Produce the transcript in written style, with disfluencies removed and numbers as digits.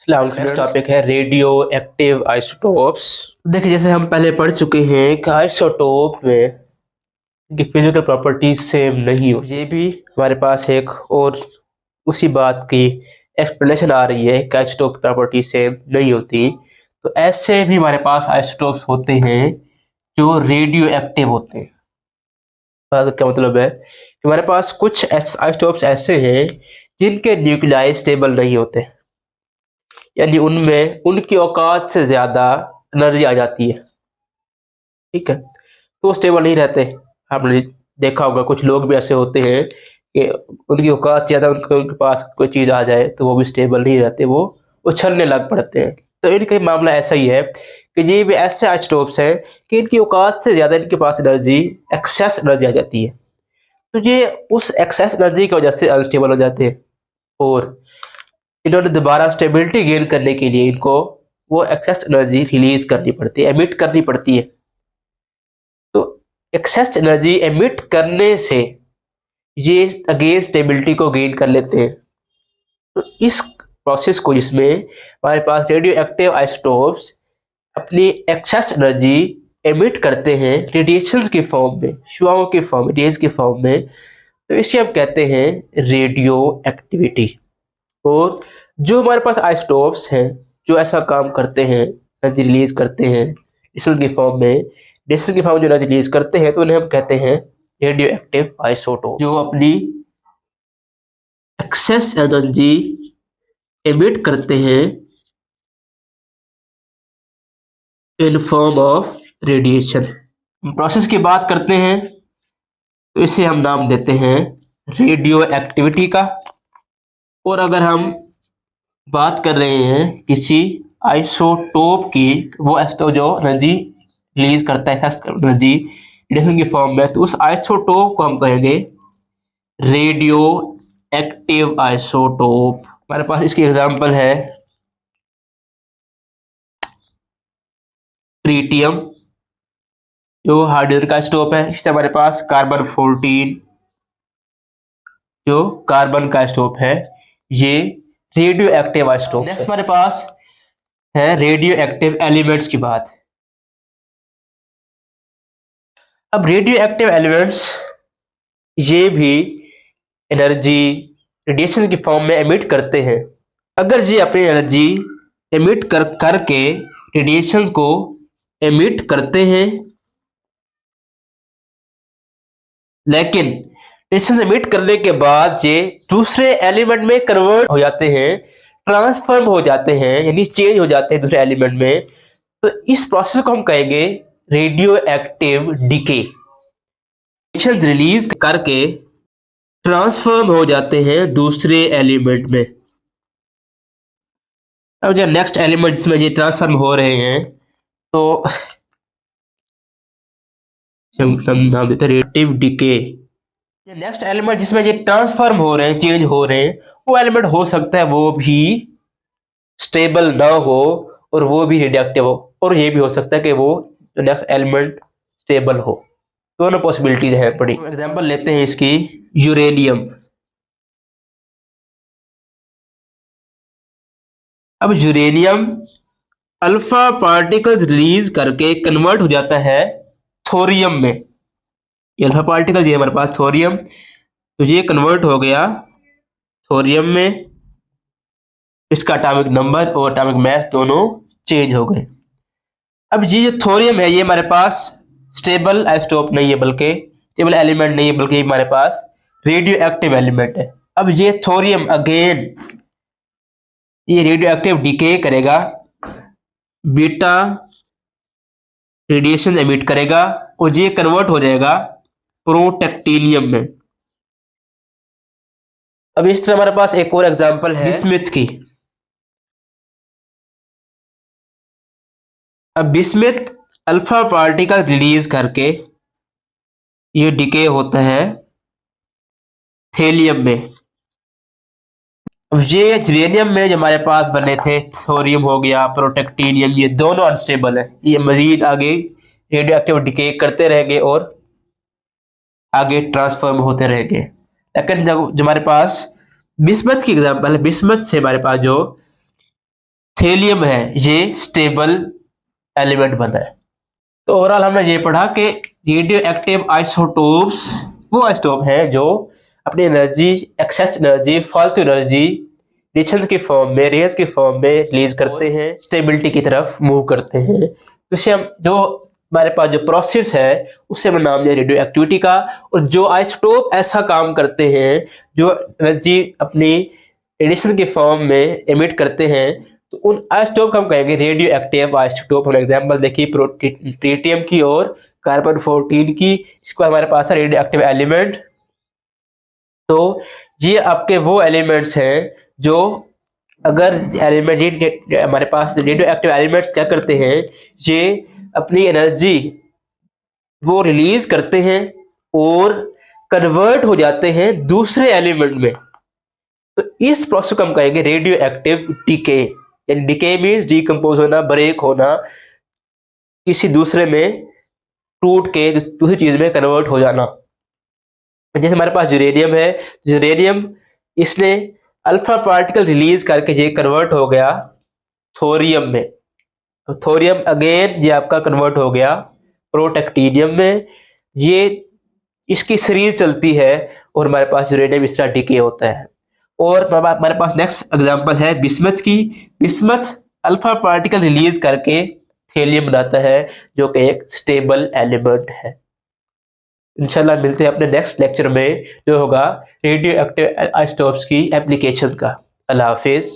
Next topic है radio active isotopes. देखिए, जैसे हम पहले पढ़ चुके हैं कि आइसोटोप में इनकी फिजिकल प्रॉपर्टीज सेम नहीं हो। ये भी हमारे पास एक और उसी बात की एक्सप्लेनेशन आ रही है कि आइसोटोप की प्रॉपर्टी सेम नहीं होती। तो ऐसे भी हमारे पास आइसोटोप्स होते हैं जो रेडियो एक्टिव होते हैं। क्या मतलब है कि हमारे पास कुछ आइसोटोप्स ऐसे हैं जिनके न्यूक्लियाई स्टेबल नहीं होते, यानी उनमें उनकी औकात से ज्यादा एनर्जी आ जाती है। ठीक है, तो वो स्टेबल नहीं रहते। आपने देखा होगा कुछ लोग भी ऐसे होते हैं कि उनकी औकात ज्यादा, उनके पास कोई चीज आ जाए तो वो भी स्टेबल नहीं रहते, वो उछलने लग पड़ते हैं। तो इनका मामला ऐसा ही है कि ये भी ऐसे आइसोटोप्स हैं कि इनकी औकात से ज्यादा इनके पास एनर्जी, एक्सेस एनर्जी आ जाती है। तो ये उस एक्सेस एनर्जी की वजह से अनस्टेबल हो जाते हैं और इन्होंने दोबारा स्टेबिलिटी गेन करने के लिए इनको वो एक्सेस एनर्जी रिलीज करनी पड़ती है, एमिट करनी पड़ती है। तो एक्सेस एनर्जी एमिट करने से ये अगेन स्टेबिलिटी को गेन कर लेते हैं। तो इस प्रोसेस को, जिसमें हमारे पास रेडियो एक्टिव आइसोटोप्स अपनी एक्सेस एनर्जी एमिट करते हैं रेडिएशंस के फॉर्म में, शुआओं के फॉर्म में, रेज के फॉर्म में, तो इसे हम कहते हैं रेडियो एक्टिविटी। और जो हमारे पास आइसोटोप्स हैं जो ऐसा काम करते हैं, एनर्जी रिलीज करते हैं डिस्टेंस के फॉर्म में, डिस्टेंस के फॉर्म में जो एनर्जी रिलीज करते हैं, तो उन्हें हम कहते हैं रेडियो एक्टिव आइसोटोप, जो अपनी एक्सेस एनर्जी एमिट करते हैं in form of radiation. Process की बात करते हैं तो इसे हम नाम देते हैं रेडियो एक्टिविटी का। और अगर हम बात कर रहे हैं किसी आइसोटोप की, वो आइसोटोप जो एनर्जी रिलीज करता है एनर्जी रेडिएशन की फॉर्म में, तो उस आइसोटोप को हम कहेंगे रेडियो एक्टिव आइसोटोप। हमारे पास इसकी एग्जांपल है ट्रीटियम, जो हाइड्रोजन का आइसोटोप है। इससे हमारे पास कार्बन 14, जो कार्बन का आइसोटोप है, ये रेडियो एक्टिव आइसोटोप। नेक्स्ट हमारे पास है रेडियो एक्टिव एलिमेंट्स की बात। अब रेडियो एक्टिव एलिमेंट्स ये भी एनर्जी रेडिएशन की फॉर्म में एमिट करते हैं। अगर ये अपनी एनर्जी एमिट करके रेडिएशन को एमिट करते हैं, लेकिन रेडिएशन एमिट करने के बाद ये दूसरे एलिमेंट में कन्वर्ट हो जाते हैं, ट्रांसफॉर्म हो जाते हैं, यानी चेंज हो जाते हैं दूसरे एलिमेंट में, तो इस प्रोसेस को हम कहेंगे radio active decay. Radiation release करके ट्रांसफॉर्म हो जाते हैं दूसरे एलिमेंट में। अब जब नेक्स्ट एलिमेंट जिसमें ये ट्रांसफॉर्म हो रहे हैं, तो नाम देते हैं रेडियो डिके। नेक्स्ट एलिमेंट जिसमें ये ट्रांसफॉर्म हो रहे हैं, चेंज हो रहे हैं, वो एलिमेंट हो सकता है वो भी स्टेबल ना हो और वो भी रेडियोएक्टिव हो, और ये भी हो सकता है कि वो नेक्स्ट एलिमेंट स्टेबल हो। दोनों पॉसिबिलिटीज है बड़ी। एग्जांपल लेते हैं इसकी, यूरेनियम। अब यूरेनियम अल्फा पार्टिकल्स रिलीज करके कन्वर्ट हो जाता है थोरियम में। ये अल्फा पार्टिकल ये हमारे पास थोरियम, तो ये कन्वर्ट हो गया थोरियम में। इसका एटॉमिक नंबर और एटॉमिक मास दोनों चेंज हो गए। अब ये जो थोरियम है, ये हमारे पास स्टेबल आइसोटोप नहीं है, बल्कि स्टेबल एलिमेंट नहीं है, बल्कि हमारे पास रेडियो एक्टिव एलिमेंट है। अब ये थोरियम अगेन ये रेडियो एक्टिव डिके करेगा, बीटा रेडिएशन एमिट करेगा और ये कन्वर्ट हो जाएगा प्रोटेक्टिनियम में। अब इस तरह हमारे पास एक और एग्जांपल है बिस्मिथ की। अब बिस्मिथ अल्फा पार्टिकल रिलीज करके ये डिके होता है थेलियम में। अब ये यूरेनियम में जो हमारे पास बने थे, थोरियम हो गया, प्रोटेक्टिनियम, ये दोनों अनस्टेबल है। ये मजीद आगे रेडियो एक्टिव डिके करते रहेंगे और आगे ट्रांसफॉर्म होते रहेंगे। लेकिन जब हमारे पास बिस्मथ की एग्जांपल है, बिस्मथ से हमारे पास जो थेलियम है ये स्टेबल एलिमेंट बना है। तो ओवरऑल हमने ये पढ़ा कि रेडियो एक्टिव आइसोटोप्स वो आइसोटोप हैं जो अपनी एनर्जी, एक्सेस एनर्जी, फालतू एनर्जी रेडिएशन की फॉर्म में, रेज की फॉर्म में रिलीज करते हैं, स्टेबिलिटी की तरफ मूव करते हैं। तो इसे हम जो हमारे पास जो प्रोसेस है उससे हम नाम दिया रेडियो एक्टिविटी का। और जो आइसोटोप ऐसा काम करते हैं जो एनर्जी अपनी रेडिएशन की फॉर्म में एमिट करते हैं, तो उन आइसोटोप को हम कहेंगे रेडियो एक्टिव आइसोटोप। हम एग्जांपल देखिए ट्रिटियम की और कार्बन 14 की। इसको हमारे पास है रेडियो एक्टिव एलिमेंट। तो ये आपके वो एलिमेंट्स हैं जो अगर एलिमेंट हमारे पास रेडियो एक्टिव एलिमेंट्स क्या करते हैं, ये अपनी एनर्जी वो रिलीज करते हैं और कन्वर्ट हो जाते हैं दूसरे एलिमेंट में। तो इस प्रोसेस को हम कहेंगे रेडियो एक्टिव डिके। यानी डिके मीन्स डिकम्पोज होना, ब्रेक होना, किसी दूसरे में टूट के दूसरी चीज में कन्वर्ट हो जाना। जैसे हमारे पास यूरेनियम है, यूरेनियम इसने अल्फा पार्टिकल रिलीज करके ये कन्वर्ट हो गया थोरियम में। तो थोरियम अगेन ये आपका कन्वर्ट हो गया प्रोटैक्टीनियम में। ये इसकी सीरीज चलती है और हमारे पास यूरेनियम इस तरह डिके होता है। और हमारे पास नेक्स्ट एग्जांपल है बिस्मथ की। बिस्मथ अल्फा पार्टिकल रिलीज करके थेलियम बनाता है जो कि एक स्टेबल एलिमेंट है। इंशाल्लाह मिलते हैं अपने नेक्स्ट लेक्चर में जो होगा रेडियो एक्टिव आइसोटोप्स की एप्लीकेशन का। अल्लाह हाफिज।